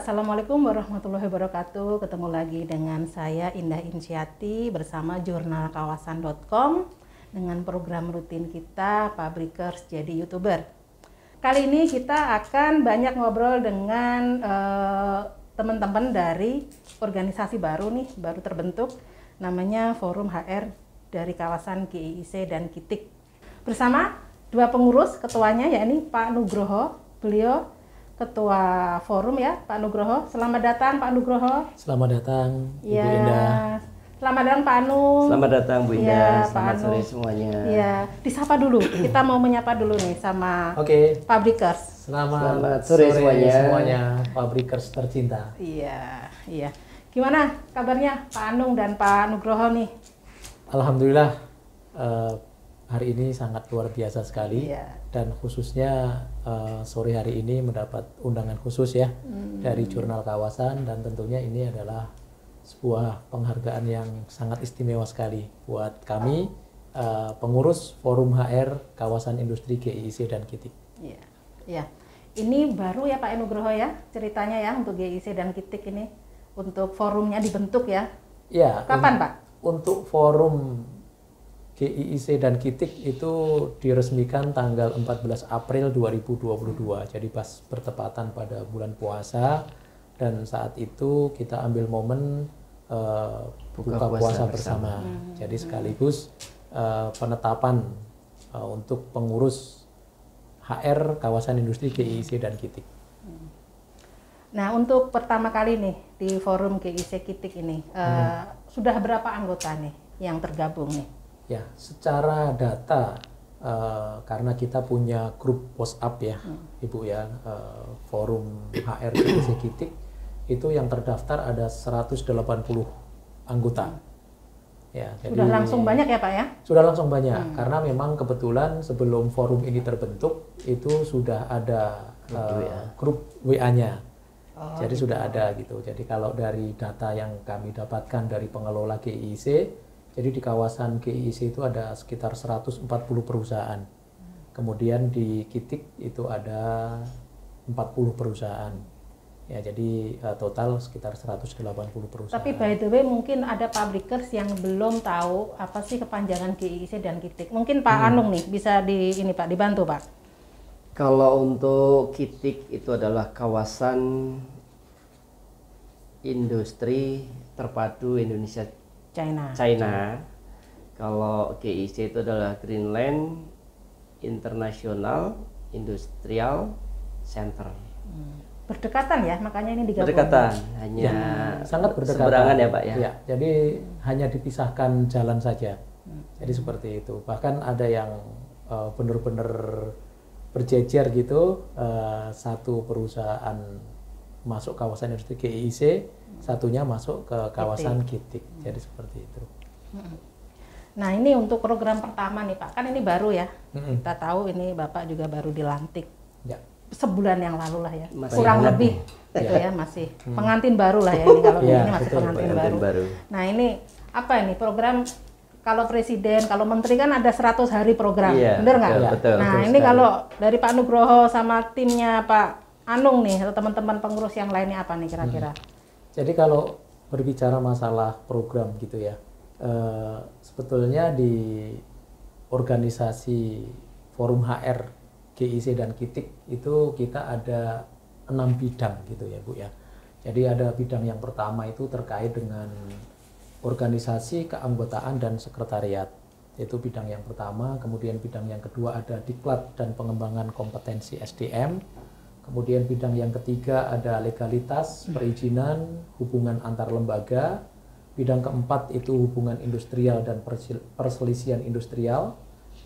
Assalamualaikum warahmatullahi wabarakatuh. Ketemu lagi dengan saya Indah Insyati bersama jurnalkawasan.com dengan program rutin kita Publikers jadi YouTuber. Kali ini kita akan banyak ngobrol dengan teman-teman dari organisasi baru nih, baru terbentuk, namanya Forum HR dari kawasan GIIC dan KITIK. Bersama dua pengurus, ketuanya yakni Pak Nugroho, beliau Ketua Forum ya, Pak Nugroho. Selamat datang Pak Nugroho. Selamat datang ya, Ibu Indah. Selamat datang Pak Anung. Selamat datang Bu Indah. Ya, Selamat sore semuanya. Ya, disapa dulu. Kita mau menyapa dulu nih sama Publikers. Selamat sore semuanya. Publikers tercinta. Iya, iya. Gimana kabarnya Pak Anung dan Pak Nugroho nih? Alhamdulillah hari ini sangat luar biasa sekali. Iya. Dan khususnya sore hari ini mendapat undangan khusus ya dari Jurnal Kawasan, dan tentunya ini adalah sebuah penghargaan yang sangat istimewa sekali buat kami pengurus Forum HR Kawasan Industri GIIC dan KITIK. Iya, iya. Ini baru ya Pak Nugroho ya ceritanya ya untuk GIIC dan KITIK ini, untuk forumnya dibentuk ya. Iya. Kapan Pak? Untuk forum GIIC dan KITIK itu diresmikan tanggal 14 April 2022. Jadi pas bertepatan pada bulan puasa, dan saat itu kita ambil momen buka puasa bersama. Jadi sekaligus penetapan untuk pengurus HR kawasan industri GIIC dan KITIK. Nah, untuk pertama kali nih di forum GIIC KITIK ini sudah berapa anggota nih yang tergabung nih? Ya, secara data karena kita punya grup WhatsApp ya, Ibu ya, forum HR GIIC KITIK itu yang terdaftar ada 180 anggota. Ya, sudah jadi langsung banyak ya Pak ya? Sudah langsung banyak, karena memang kebetulan sebelum forum ini terbentuk itu sudah ada grup WA-nya. Jadi gitu. Sudah ada gitu. Jadi kalau dari data yang kami dapatkan dari pengelola GIIC, jadi di kawasan GIIC itu ada sekitar 140 perusahaan. Kemudian di KITIK itu ada 40 perusahaan. Ya, jadi total sekitar 180 perusahaan. Tapi by the way mungkin ada publikers yang belum tahu apa sih kepanjangan GIIC dan KITIK. Mungkin Pak Anung nih bisa dibantu Pak. Kalau untuk KITIK itu adalah kawasan industri terpadu Indonesia China. Kalau GIIC itu adalah Greenland International Industrial Center. Berdekatan ya, makanya ini digabung. Berdekatan, hanya ya, sangat berdekatan. Seberangan ya Pak ya. Ya, jadi hanya dipisahkan jalan saja. Jadi seperti itu. Bahkan ada yang benar-benar berjejer gitu, satu perusahaan masuk kawasan industri GIIC, satunya masuk ke kawasan KITIK. Jadi seperti itu. Nah, ini untuk program pertama nih Pak, kan ini baru ya. Kita tahu ini Bapak juga baru dilantik. Ya. Sebulan yang lalu lah ya, masih kurang lebih gitu ya, masih pengantin baru lah ya ini, kalau ini masih pengantin baru. Nah, ini apa ini program? Kalau presiden, kalau menteri kan ada 100 hari program, bener nggak? Betul, nah, betul ini sekali. kalau dari Pak Nugroho sama timnya Pak Anung nih, atau teman-teman pengurus yang lainnya apa nih kira-kira? Jadi kalau berbicara masalah program gitu ya, sebetulnya di organisasi Forum HR GIIC dan KITIK itu kita ada 6 bidang gitu ya Bu ya. Jadi ada bidang yang pertama itu terkait dengan organisasi, keanggotaan, dan sekretariat. Itu bidang yang pertama. Kemudian bidang yang kedua ada diklat dan pengembangan kompetensi SDM. Kemudian bidang yang ketiga ada legalitas, perizinan, hubungan antar lembaga. Bidang keempat itu hubungan industrial dan perselisihan industrial.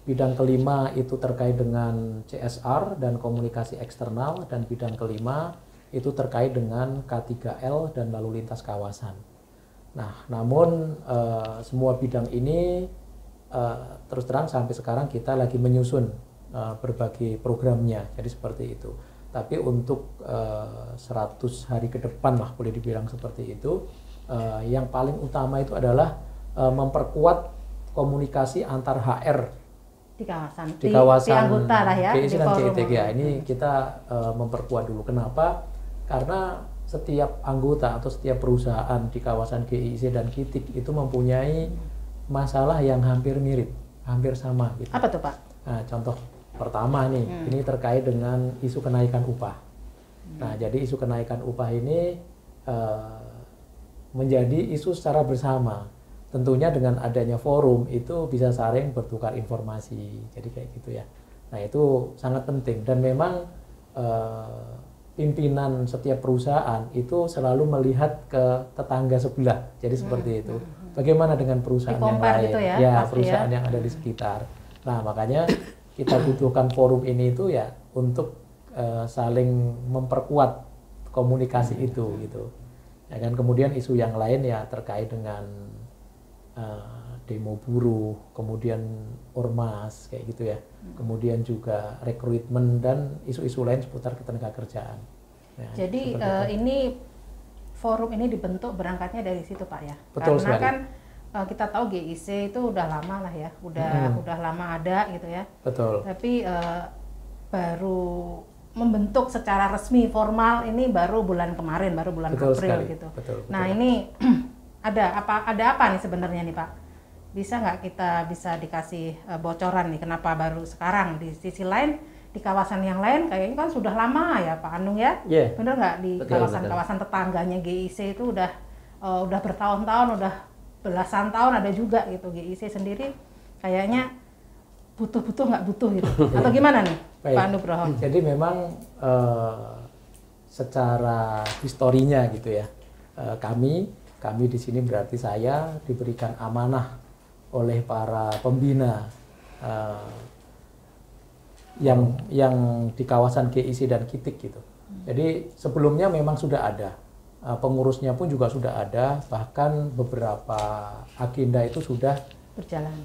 Bidang kelima itu terkait dengan CSR dan komunikasi eksternal, dan bidang kelima itu terkait dengan K3L dan lalu lintas kawasan. Nah, namun semua bidang ini terus terang sampai sekarang kita lagi menyusun berbagai programnya, jadi seperti itu. Tapi untuk 100 hari ke depan lah boleh dibilang seperti itu, yang paling utama itu adalah memperkuat komunikasi antar HR di kawasan anggota lah ya, GIIC dan KITIK ya. Ini kita memperkuat dulu. Kenapa? Karena setiap anggota atau setiap perusahaan di kawasan GIC dan KITIK itu mempunyai masalah yang hampir mirip, hampir sama gitu. Apa tuh Pak? Nah, contoh pertama nih, ini terkait dengan isu kenaikan upah. Nah, jadi isu kenaikan upah ini menjadi isu secara bersama. Tentunya dengan adanya forum itu bisa saling bertukar informasi. Jadi kayak gitu ya. Nah, itu sangat penting dan memang pimpinan setiap perusahaan itu selalu melihat ke tetangga sebelah. Jadi seperti itu. Bagaimana dengan perusahaan yang lain? Gitu ya, perusahaan yang ada di sekitar. Nah, makanya kita butuhkan forum ini itu ya untuk saling memperkuat komunikasi itu gitu. Ya kan, kemudian isu yang lain ya terkait dengan demo buruh, kemudian ormas kayak gitu ya. Kemudian juga rekrutmen dan isu-isu lain seputar ketenagakerjaan. Ya, jadi ini forum ini dibentuk berangkatnya dari situ Pak ya. Betul Karena sekali. kan kita tahu GIC itu udah lama lah ya, udah lama ada gitu ya. Betul. Tapi baru membentuk secara resmi formal ini baru bulan kemarin, baru bulan Betul April sekali. gitu. Betul. Nah ini ada apa nih sebenarnya nih Pak? Bisa nggak kita bisa dikasih bocoran nih kenapa baru sekarang? Di sisi lain di kawasan yang lain kayaknya kan sudah lama ya Pak Anung ya? Yeah. Bener nggak di kawasan-kawasan tetangganya GIC itu udah bertahun-tahun, udah belasan tahun ada juga gitu. GIC sendiri kayaknya butuh nggak butuh gitu atau gimana nih? Baik. Pak Nugroho. Jadi memang secara historinya gitu ya, kami di sini berarti saya diberikan amanah oleh para pembina yang di kawasan GIC dan KITIK gitu. Jadi sebelumnya memang sudah ada, pengurusnya pun juga sudah ada, bahkan beberapa agenda itu sudah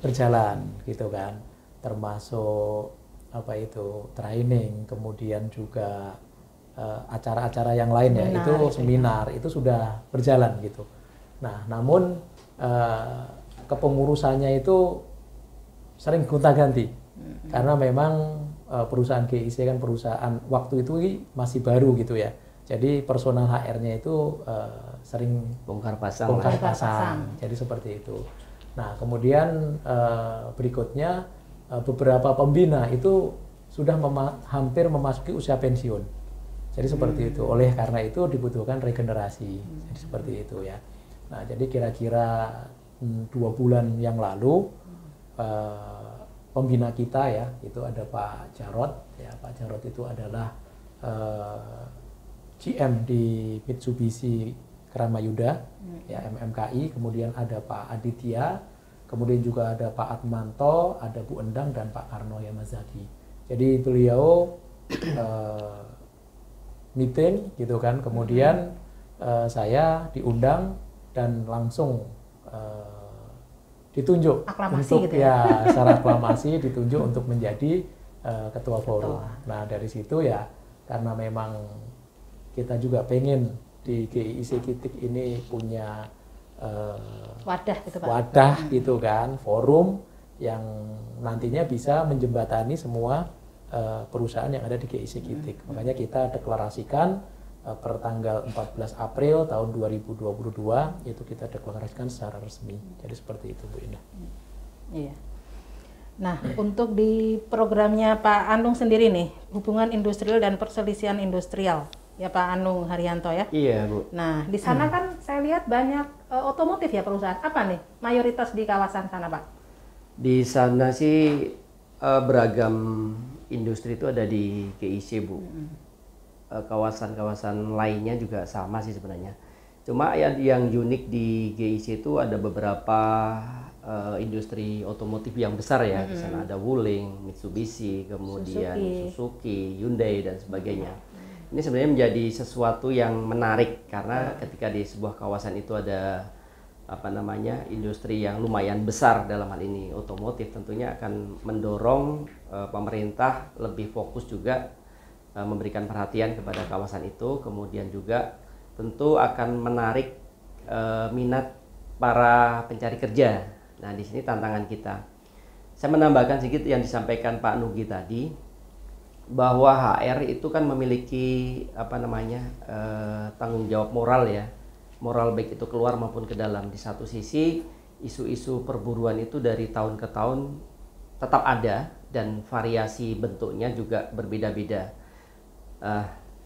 berjalan gitu kan, termasuk training, kemudian juga acara-acara yang lain ya, itu seminar itu sudah berjalan gitu. Nah, namun kepengurusannya itu sering gonta-ganti karena memang perusahaan GIC kan perusahaan waktu itu masih baru gitu ya. Jadi personal HR-nya itu sering bongkar pasang. Jadi seperti itu. Nah, kemudian berikutnya beberapa pembina itu sudah hampir memasuki usia pensiun. Jadi seperti itu. Oleh karena itu dibutuhkan regenerasi. Jadi seperti itu ya. Nah, jadi kira-kira 2 bulan yang lalu pembina kita ya, itu ada Pak Jarod. Ya, Pak Jarod itu adalah GM di Mitsubishi Kramayuda, ya MMKI. Kemudian ada Pak Aditya, kemudian juga ada Pak Atmanto, ada Bu Endang dan Pak Karno Yamazaki. Jadi beliau meeting gitu kan, kemudian saya diundang dan langsung ditunjuk aklamasi untuk gitu ya, secara aklamasi ditunjuk untuk menjadi ketua forum. Nah, dari situ ya karena memang kita juga pengen di GIC KITIK ini punya wadah gitu Pak. Wadah gitu kan, forum yang nantinya bisa menjembatani semua perusahaan yang ada di GIC KITIK. Makanya kita deklarasikan per tanggal 14 April tahun 2022 itu kita deklarasikan secara resmi. Jadi seperti itu Bu Indah. Iya. Nah, untuk di programnya Pak Anung sendiri nih, hubungan industrial dan perselisihan industrial. Ya Pak Anung Haryanto ya. Iya Bu. Nah, di sana kan saya lihat banyak otomotif ya perusahaan. Apa nih mayoritas di kawasan sana Pak? Di sana sih beragam industri itu ada di GIC Bu. Kawasan-kawasan lainnya juga sama sih sebenarnya. Cuma yang unik di GIC itu ada beberapa industri otomotif yang besar ya. Di sana ada Wuling, Mitsubishi, kemudian Suzuki, Hyundai dan sebagainya. Ini sebenarnya menjadi sesuatu yang menarik karena ketika di sebuah kawasan itu ada industri yang lumayan besar, dalam hal ini otomotif, tentunya akan mendorong pemerintah lebih fokus juga memberikan perhatian kepada kawasan itu, kemudian juga tentu akan menarik minat para pencari kerja. Nah, di sini tantangan kita. Saya menambahkan sedikit yang disampaikan Pak Nugi tadi. bahwa HR itu kan memiliki tanggung jawab moral ya, moral baik itu keluar maupun ke dalam. Di satu sisi isu-isu perburuan itu dari tahun ke tahun tetap ada dan variasi bentuknya juga berbeda-beda.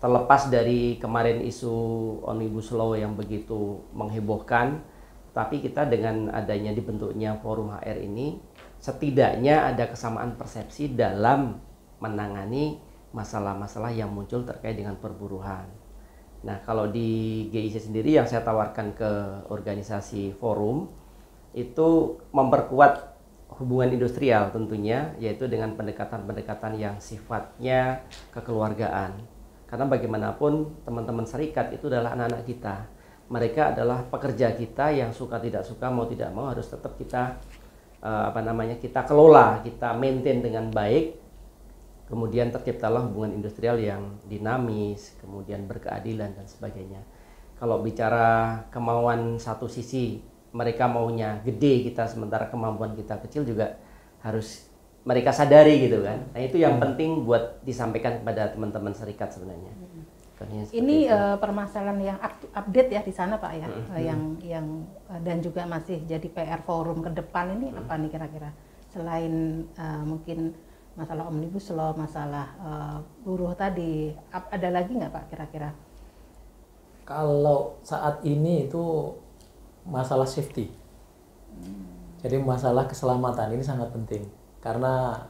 Terlepas dari kemarin isu Omnibus Law yang begitu menghebohkan, tapi kita dengan adanya dibentuknya Forum HR ini setidaknya ada kesamaan persepsi dalam menangani masalah-masalah yang muncul terkait dengan perburuan. Nah, kalau di GIC sendiri yang saya tawarkan ke organisasi forum itu memperkuat hubungan industrial tentunya, yaitu dengan pendekatan-pendekatan yang sifatnya kekeluargaan. Karena bagaimanapun teman-teman serikat itu adalah anak-anak kita. Mereka adalah pekerja kita yang suka tidak suka, mau tidak mau harus tetap kita kita kelola, kita maintain dengan baik. Kemudian terciptalah hubungan industrial yang dinamis, kemudian berkeadilan dan sebagainya. Kalau bicara kemauan satu sisi, mereka maunya gede, kita sementara kemampuan kita kecil, juga harus mereka sadari gitu kan. Nah, itu yang penting buat disampaikan kepada teman-teman serikat sebenarnya. Ini permasalahan yang update ya di sana Pak ya, yang dan juga masih jadi PR forum ke depan ini apa nih kira-kira, selain mungkin masalah Omnibus Law, masalah buruh tadi, ada lagi nggak Pak kira-kira? Kalau saat ini itu masalah safety, jadi masalah keselamatan ini sangat penting karena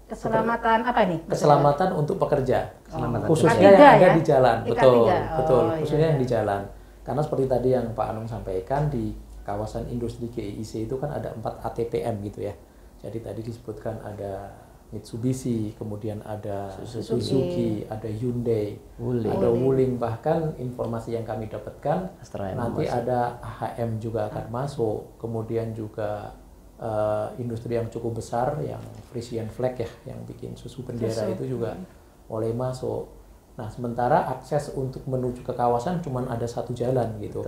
keselamatan apa nih? Keselamatan untuk pekerja, khususnya K3 yang ada ya? di jalan, K3. betul, Oh, khususnya iya. yang di jalan. Karena seperti tadi yang Pak Anung sampaikan, di kawasan industri GIC itu kan ada 4 ATPM gitu ya. Jadi tadi disebutkan ada Mitsubishi, kemudian ada Suzuki, ada Hyundai, ada Wuling, bahkan informasi yang kami dapatkan nanti ada AHM juga akan masuk, kemudian juga industri yang cukup besar yang Frisian Flag ya, yang bikin susu bendera itu juga mulai masuk. Nah, sementara akses untuk menuju ke kawasan cuma ada satu jalan gitu.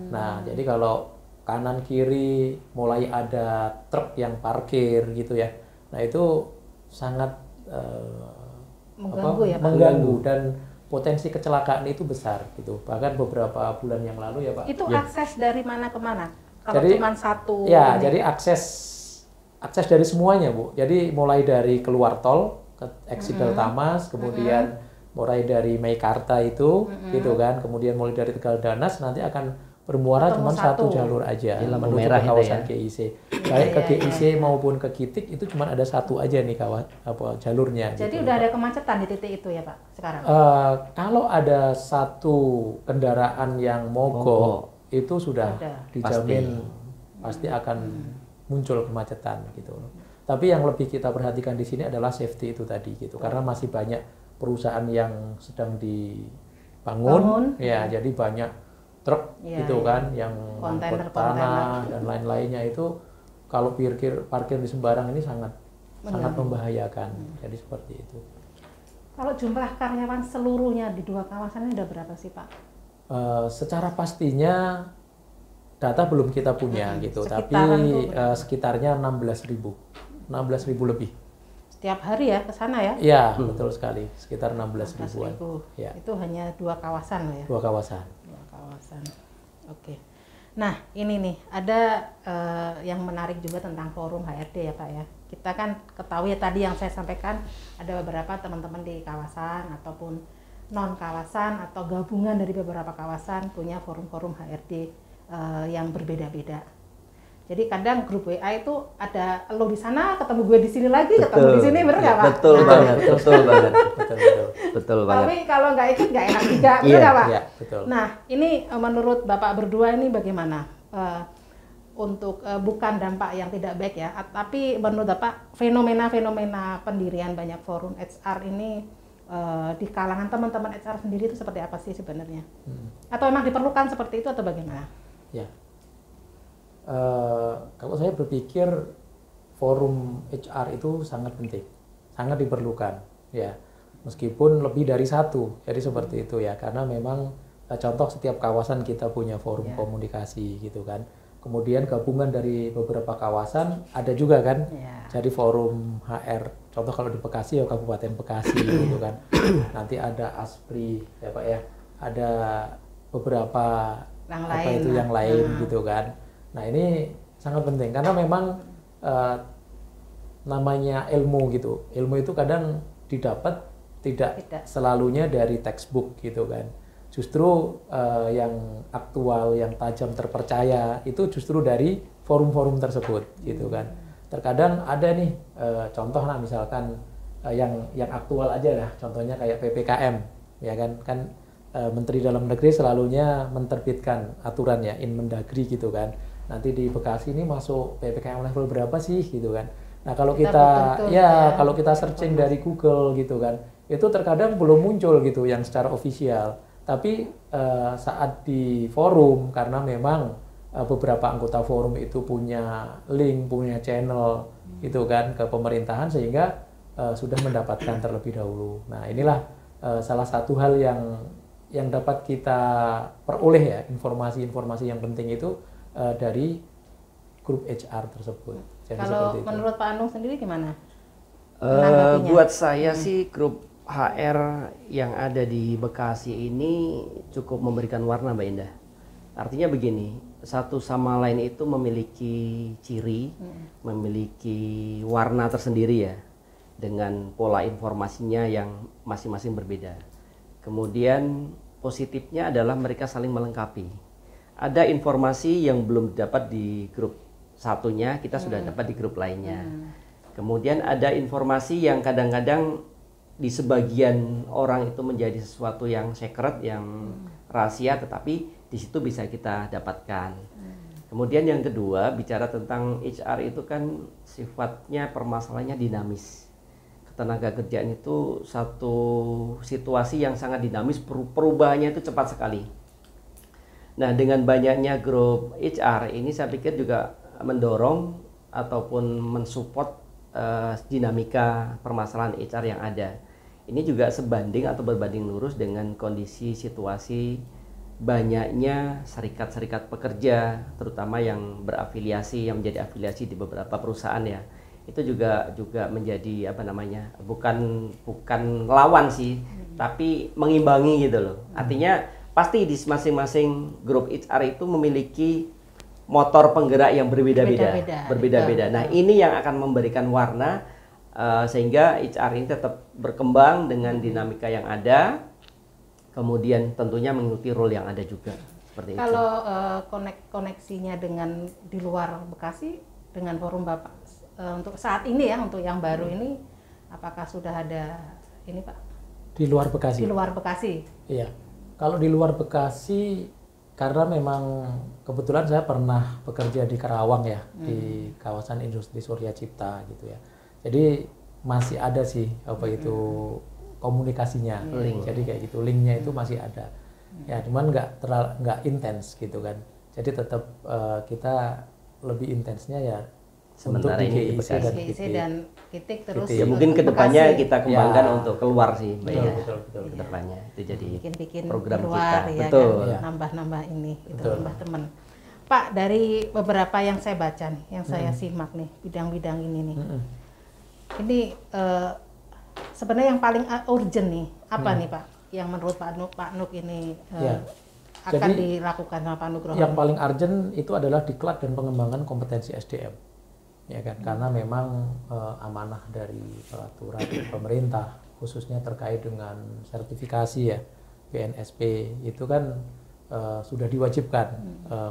Nah, jadi kalau kanan kiri mulai ada truk yang parkir gitu ya, nah itu sangat mengganggu dan potensi kecelakaan itu besar gitu. Bahkan beberapa bulan yang lalu ya Pak. Itu akses dari mana ke mana? Kalau Jadi cuma satu. Ya, jadi akses dari semuanya Bu. Jadi mulai dari keluar tol ke exit Deltamas, kemudian mulai dari Meikarta itu, gitu kan. Kemudian mulai dari Tegaldanas nanti akan bermuara cuma satu jalur aja menuju ke kawasan GIC. Baik ke GIC maupun ke Kitik itu cuma ada satu aja nih jalurnya. Jadi gitu, udah Pak. ada kemacetan di titik itu ya Pak sekarang? Kalau ada satu kendaraan yang mogok itu sudah dijamin pasti akan muncul kemacetan gitu. Tapi yang lebih kita perhatikan di sini adalah safety itu tadi gitu, karena masih banyak perusahaan yang sedang dibangun, ya jadi banyak truk gitu kan yang mengangkut tanah dan lain-lainnya itu kalau parkir di sembarang ini sangat membahayakan. Jadi seperti itu. Kalau jumlah karyawan seluruhnya di dua kawasan ini udah berapa sih Pak? Secara pastinya data belum kita punya gitu, tapi sekitarnya 16.000 lebih. Setiap hari ya ke sana ya? Iya, betul sekali, sekitar 16.000-an. Ya. Itu hanya dua kawasan loh ya? Dua kawasan. Oke. Nah ini nih ada yang menarik juga tentang forum HRD ya Pak ya. Kita kan ketahui ya tadi yang saya sampaikan ada beberapa teman-teman di kawasan ataupun non kawasan atau gabungan dari beberapa kawasan punya forum-forum HRD yang berbeda-beda. Jadi kadang grup WA itu ada lo di sana, ketemu gue di sini lagi, ketemu di sini, bener nggak Pak? Betul banget. Tapi kalau nggak ikut nggak enak juga, bener nggak Pak? Iya, betul. Nah ini menurut Bapak berdua ini bagaimana untuk bukan dampak yang tidak baik ya, tapi menurut Bapak fenomena-fenomena pendirian banyak forum HR ini di kalangan teman-teman HR sendiri itu seperti apa sih sebenarnya? Atau memang diperlukan seperti itu atau bagaimana? Ya. Kalau saya berpikir forum HR itu sangat penting, sangat diperlukan, ya. Meskipun lebih dari satu, jadi seperti itu ya. Karena memang contoh setiap kawasan kita punya forum komunikasi gitu kan. kemudian gabungan dari beberapa kawasan ada juga kan. Ya. Jadi forum HR, contoh kalau di Bekasi ya Kabupaten Bekasi gitu kan. Nanti ada ASPRI ya Pak ya, ada beberapa Yang apa lain, itu yang lain gitu kan. Nah ini sangat penting karena memang namanya ilmu gitu. Ilmu itu kadang didapat tidak selalunya dari textbook gitu kan. Justru yang aktual, yang tajam, terpercaya itu justru dari forum-forum tersebut gitu kan. Terkadang ada nih contoh lah misalkan yang aktual aja lah, contohnya kayak PPKM ya kan Menteri Dalam Negeri selalunya menerbitkan aturan ya Inmendagri gitu kan. Nanti di Bekasi ini masuk PPKM level berapa sih gitu kan. Nah kalau kita kalau kita searching dari Google gitu kan, itu terkadang belum muncul gitu yang secara ofisial. Tapi saat di forum karena memang beberapa anggota forum itu punya link, punya channel gitu kan ke pemerintahan sehingga sudah mendapatkan terlebih dahulu. Nah inilah salah satu hal yang dapat kita peroleh ya, informasi-informasi yang penting itu dari grup HR tersebut. Jadi kalau menurut Pak Anung sendiri gimana? Buat saya sih grup HR yang ada di Bekasi ini cukup memberikan warna Mbak Indah. Artinya begini, satu sama lain itu memiliki ciri, memiliki warna tersendiri ya, dengan pola informasinya yang masing-masing berbeda. Kemudian positifnya adalah mereka saling melengkapi. Ada informasi yang belum didapat di grup satunya, kita sudah dapat di grup lainnya. Kemudian ada informasi yang kadang-kadang di sebagian orang itu menjadi sesuatu yang secret, yang rahasia, tetapi di situ bisa kita dapatkan. Kemudian yang kedua, bicara tentang HR itu kan sifatnya permasalahannya dinamis. Tenaga kerjaan itu satu situasi yang sangat dinamis, perubahannya itu cepat sekali. Nah, dengan banyaknya grup HR ini saya pikir juga mendorong ataupun mensupport dinamika permasalahan HR yang ada. Ini juga sebanding atau berbanding lurus dengan kondisi situasi banyaknya serikat-serikat pekerja, terutama yang berafiliasi, yang menjadi afiliasi di beberapa perusahaan ya. Itu juga menjadi apa namanya, bukan lawan sih, tapi mengimbangi gitu loh. Artinya pasti di masing-masing grup HR itu memiliki motor penggerak yang berbeda-beda. Nah ini yang akan memberikan warna sehingga HR ini tetap berkembang dengan dinamika yang ada, kemudian tentunya mengikuti role yang ada juga. Seperti itu. Kalau koneksinya dengan di luar Bekasi dengan forum Bapak untuk saat ini ya, untuk yang baru ini, apakah sudah ada ini Pak? Di luar Bekasi? Di luar Bekasi. Iya, kalau di luar Bekasi, karena memang kebetulan saya pernah bekerja di Karawang ya, di kawasan industri Surya Cipta gitu ya. Jadi masih ada sih apa itu komunikasinya, jadi kayak gitu, linknya itu masih ada. Ya, cuman nggak intens gitu kan. Jadi tetap kita lebih intensnya ya sementara untuk ini GIC dan Kitik terus ya mungkin kedepannya kita kembangkan ya, untuk keluar sih betul, kedepannya itu jadi bikin program keluar, kita ya betul kan? Ya. Nambah ini itu nambah teman Pak. Dari beberapa yang saya baca nih, yang saya simak nih, bidang-bidang ini nih, ini sebenarnya yang paling urgent nih apa nih Pak, yang menurut Pak Nuk ini akan jadi, dilakukan sama Pak Nugroho? Yang paling urgent itu adalah diklat dan pengembangan kompetensi SDM. Ya kan, karena memang amanah dari peraturan pemerintah khususnya terkait dengan sertifikasi ya BNSP itu kan sudah diwajibkan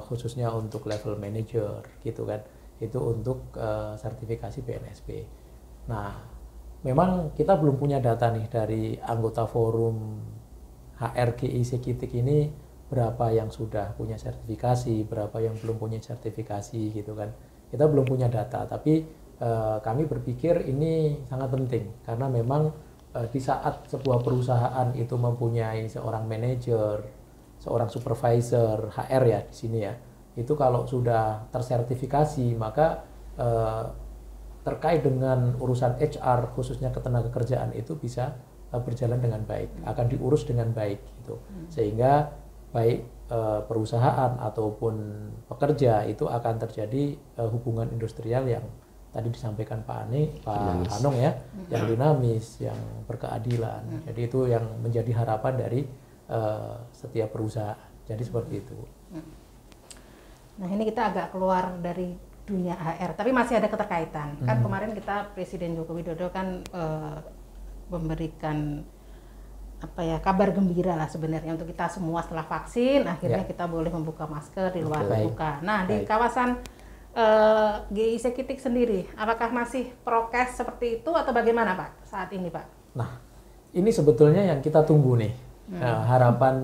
khususnya untuk level manager gitu kan, itu untuk sertifikasi BNSP. Nah, memang kita belum punya data nih dari anggota forum HRGIC Kitik ini berapa yang sudah punya sertifikasi, berapa yang belum punya sertifikasi gitu kan. Kita belum punya data, tapi kami berpikir ini sangat penting karena memang di saat sebuah perusahaan itu mempunyai seorang manajer, seorang supervisor HR ya di sini ya, itu kalau sudah tersertifikasi maka terkait dengan urusan HR khususnya ketenagakerjaan itu bisa berjalan dengan baik, akan diurus dengan baik gitu, sehingga baik perusahaan ataupun pekerja itu akan terjadi hubungan industrial yang tadi disampaikan Pak Anung ya, yang dinamis, yang berkeadilan. Jadi itu yang menjadi harapan dari setiap perusahaan. Jadi seperti itu. Nah ini kita agak keluar dari dunia HR, tapi masih ada keterkaitan. Kan kemarin kita Presiden Joko Widodo kan memberikan kabar gembira lah sebenarnya untuk kita semua setelah vaksin. Akhirnya kita boleh membuka masker di luar terbuka. Nah di kawasan GIC Kitik sendiri, apakah masih prokes seperti itu atau bagaimana Pak saat ini Pak? Nah, ini sebetulnya yang kita tunggu nih. Harapan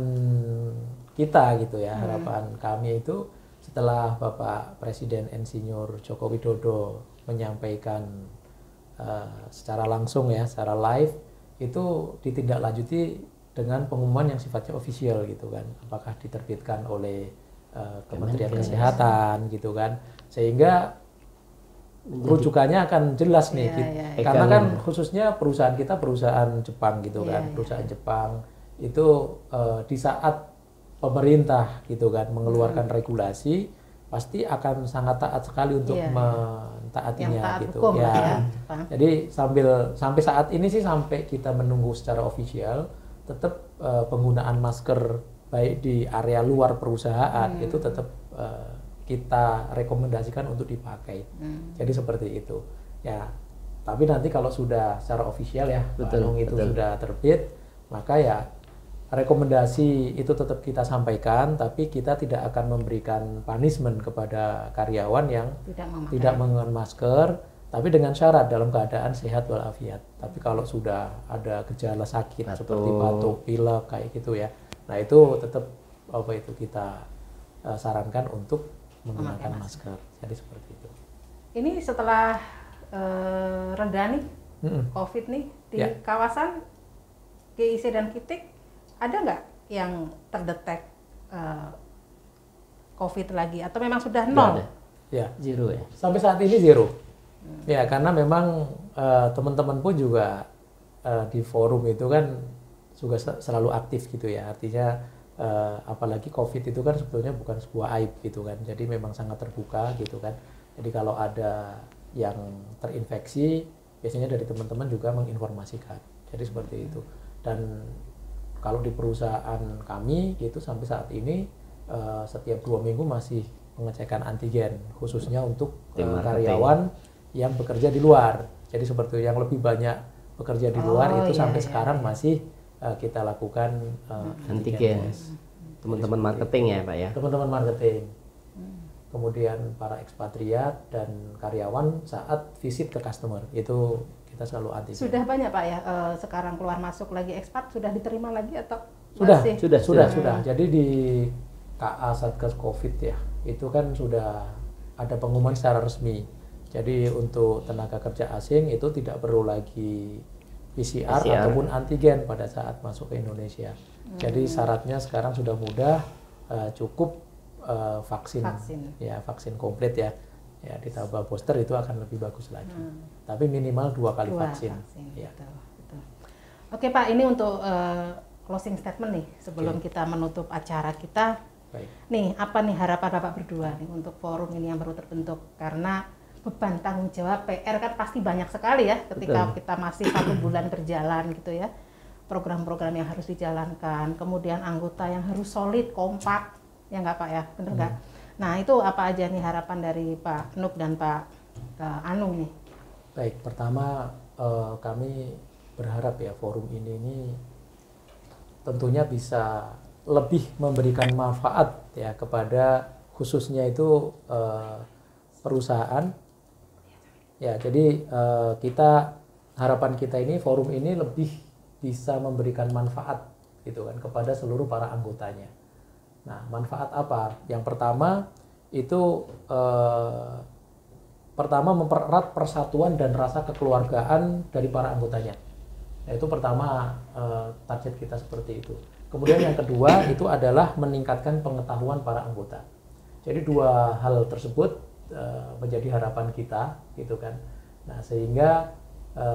kita gitu ya, harapan kami itu setelah Bapak Presiden Insinyur Joko Widodo menyampaikan secara langsung ya, secara live, itu ditindaklanjuti dengan pengumuman yang sifatnya official gitu kan. Apakah diterbitkan oleh Kementerian Kesehatan gitu kan, sehingga rujukannya akan jelas nih, karena kan khususnya perusahaan kita perusahaan Jepang gitu kan, perusahaan Jepang itu di saat pemerintah gitu kan mengeluarkan regulasi pasti akan sangat taat sekali untuk mentaatinya gitu ya. Jadi sampai saat ini sih, sampai kita menunggu secara official, tetap penggunaan masker baik di area luar perusahaan itu tetap kita rekomendasikan untuk dipakai. Jadi seperti itu ya. Tapi nanti kalau sudah secara official ya, itu sudah terbit, maka ya rekomendasi itu tetap kita sampaikan, tapi kita tidak akan memberikan punishment kepada karyawan yang tidak menggunakan masker, tapi dengan syarat dalam keadaan sehat walafiat. Tapi kalau sudah ada gejala sakit seperti batuk, pilek kayak gitu ya, nah itu tetap kita sarankan untuk menggunakan masker. Jadi seperti itu. Ini setelah reda nih COVID nih di kawasan GIC dan Kitik, ada nggak yang terdetek COVID lagi atau memang sudah nol? Ya, zero ya. Sampai saat ini zero. Ya, karena memang teman-teman pun juga di forum itu kan juga selalu aktif gitu ya. Artinya apalagi COVID itu kan sebetulnya bukan sebuah aib gitu kan. Jadi memang sangat terbuka gitu kan. Jadi kalau ada yang terinfeksi, biasanya dari teman-teman juga menginformasikan. Jadi seperti itu. Dan kalau di perusahaan kami gitu sampai saat ini setiap 2 minggu masih pengecekan antigen, khususnya untuk karyawan yang bekerja di luar. Jadi seperti yang lebih banyak bekerja di luar itu sampai sekarang masih kita lakukan antigen. Teman-teman marketing ya Pak ya? Teman-teman marketing. Kemudian para ekspatriat dan karyawan saat visit ke customer itu kita selalu antigen. Sudah banyak Pak ya sekarang keluar masuk lagi ekspat, sudah diterima lagi atau masih? Sudah. Jadi di KA Satgas Covid ya, itu kan sudah ada pengumuman secara resmi. Jadi untuk tenaga kerja asing itu tidak perlu lagi PCR ataupun antigen pada saat masuk ke Indonesia. Jadi syaratnya sekarang sudah mudah, cukup vaksin komplit ya. Ya, ditambah booster itu akan lebih bagus lagi. Tapi minimal 2 kali vaksin. Ya. Betul. Oke Pak, ini untuk closing statement nih sebelum kita menutup acara kita. Baik. Nih, apa nih harapan Bapak berdua nih untuk forum ini yang baru terbentuk? Karena beban tanggung jawab PR kan pasti banyak sekali ya ketika kita masih 1 bulan berjalan gitu ya. Program-program yang harus dijalankan, kemudian anggota yang harus solid, kompak, ya nggak Pak ya, bener nggak? Nah itu apa aja nih harapan dari Pak Nuk dan Pak Anung nih? Baik, pertama kami berharap ya forum ini tentunya bisa lebih memberikan manfaat ya kepada khususnya itu perusahaan. Ya, jadi harapan kita ini forum ini lebih bisa memberikan manfaat gitu kan kepada seluruh para anggotanya. Nah, manfaat apa? Yang pertama itu mempererat persatuan dan rasa kekeluargaan dari para anggotanya. Nah, itu pertama target kita seperti itu. Kemudian yang kedua itu adalah meningkatkan pengetahuan para anggota. Jadi 2 hal tersebut menjadi harapan kita gitu kan. Nah, sehingga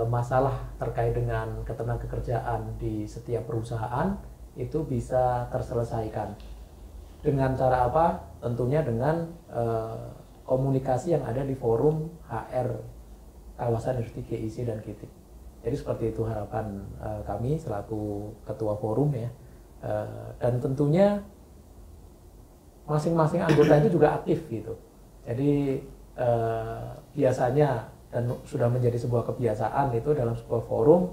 masalah terkait dengan ketenagakerjaan di setiap perusahaan itu bisa terselesaikan. Dengan cara apa? Tentunya dengan komunikasi yang ada di forum HR kawasan industri GIC dan KITIK. Jadi seperti itu harapan kami selaku ketua forum ya. Dan tentunya masing-masing anggota itu juga aktif gitu. Jadi biasanya dan sudah menjadi sebuah kebiasaan itu dalam sebuah forum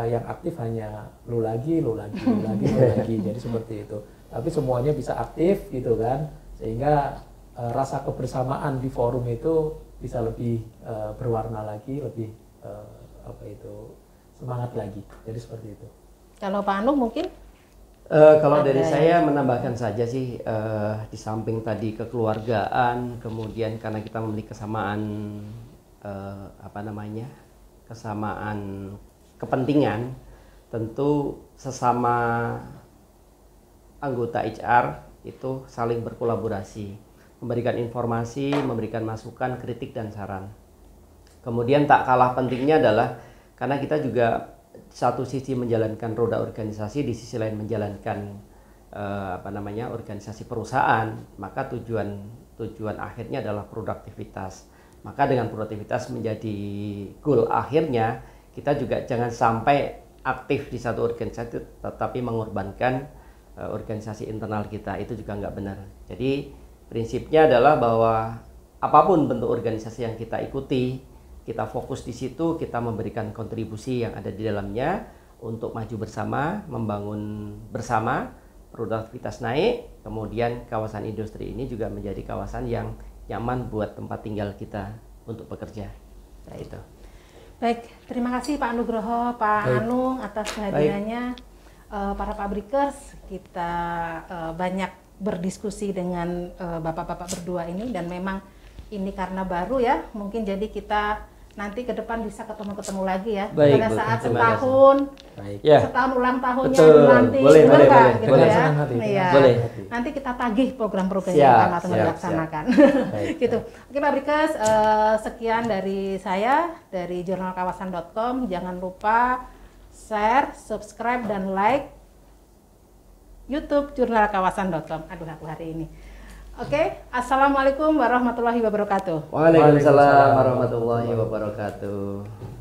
yang aktif hanya lu lagi. Jadi seperti itu. Tapi semuanya bisa aktif gitu kan, sehingga rasa kebersamaan di forum itu bisa lebih berwarna lagi, lebih semangat lagi. Jadi seperti itu. Kalau Pak Anu mungkin? Kalau dari saya menambahkan saja sih, di samping tadi kekeluargaan, kemudian karena kita memiliki kesamaan kesamaan kepentingan, tentu sesama anggota HR itu saling berkolaborasi, memberikan informasi, memberikan masukan, kritik dan saran. Kemudian tak kalah pentingnya adalah karena kita juga satu sisi menjalankan roda organisasi, di sisi lain menjalankan organisasi perusahaan, maka tujuan akhirnya adalah produktivitas. Maka dengan produktivitas menjadi goal akhirnya, kita juga jangan sampai aktif di satu organisasi tetapi mengorbankan organisasi internal kita, itu juga nggak benar. Jadi prinsipnya adalah bahwa apapun bentuk organisasi yang kita ikuti, kita fokus di situ, kita memberikan kontribusi yang ada di dalamnya untuk maju bersama, membangun bersama, produktivitas naik, kemudian kawasan industri ini juga menjadi kawasan yang nyaman buat tempat tinggal kita untuk bekerja. Nah, itu. Baik, terima kasih Pak Nugroho, Pak Anung atas kehadirannya. Para Pabrikers, kita banyak berdiskusi dengan bapak-bapak berdua ini, dan memang ini karena baru ya, mungkin jadi kita nanti ke depan bisa ketemu lagi ya. Baik, pada saat setahun ulang tahunnya nanti, boleh. Gitu boleh. ya. Iya. Boleh. Nanti kita tagih program-program yang akan dilaksanakan. Gitu. Oke Pabrikers, sekian dari saya dari jurnalkawasan.com. Jangan lupa share, subscribe, dan like YouTube jurnalkawasan.com. Aduh, aku hari ini. Oke, assalamualaikum warahmatullahi wabarakatuh. Waalaikumsalam warahmatullahi wabarakatuh.